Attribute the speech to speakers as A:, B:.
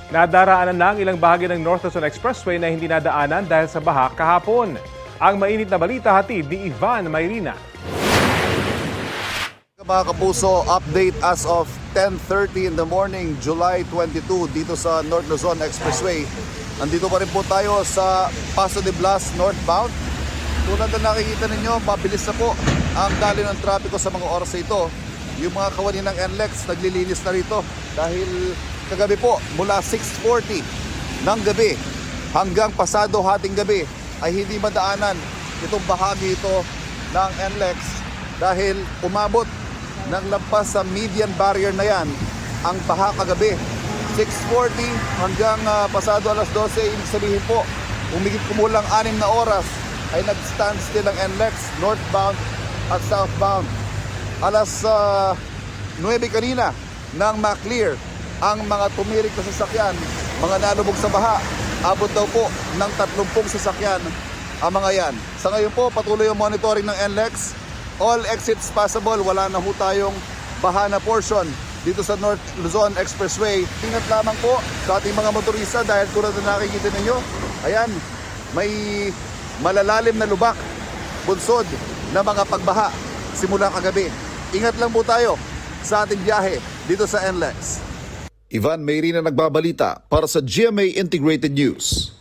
A: Nadaraanan na ang ilang bahagi ng North Luzon Expressway na hindi nadaanan dahil sa baha kahapon. Ang mainit na balita hatid ni Ivan Mayrina.
B: Mga kapuso, update as of 10:30 in the morning, July 22 dito sa North Luzon Expressway. Nandito pa rin po tayo sa Paso de Blas northbound. Tulad na nakikita ninyo, mabilis na po ang daloy ng trapiko sa mga oras na ito. Yung mga kawani ng NLEX naglilinis na rito dahil kagabi po mula 6:40 ng gabi hanggang pasado hating gabi ay hindi madaanan itong bahagi ito ng NLEX dahil umabot ng lampas sa median barrier na yan ang baha kagabi. 6:40 hanggang pasado alas 12, ibig sabihin po umigit kumulang 6 na oras ay nag-stand still ang NLEX northbound at southbound. Alas 9 kanina nang ma-clear ang mga tumirik na sasakyan, mga nalubog sa baha. Abot daw po ng 30 sasakyan ang mga yan. Sa ngayon po patuloy ang monitoring ng NLEX. All exits possible, wala na ho tayong baha na portion dito sa North Luzon Expressway. Ingat lamang po sa ating mga motorista dahil tulad na nakikita ninyo, ayan, may malalalim na lubak, bunsod na mga pagbaha simula kagabi. Ingat lang po tayo sa ating biyahe dito sa NLEX. Ivan Mayrina nagbabalita para sa GMA Integrated News.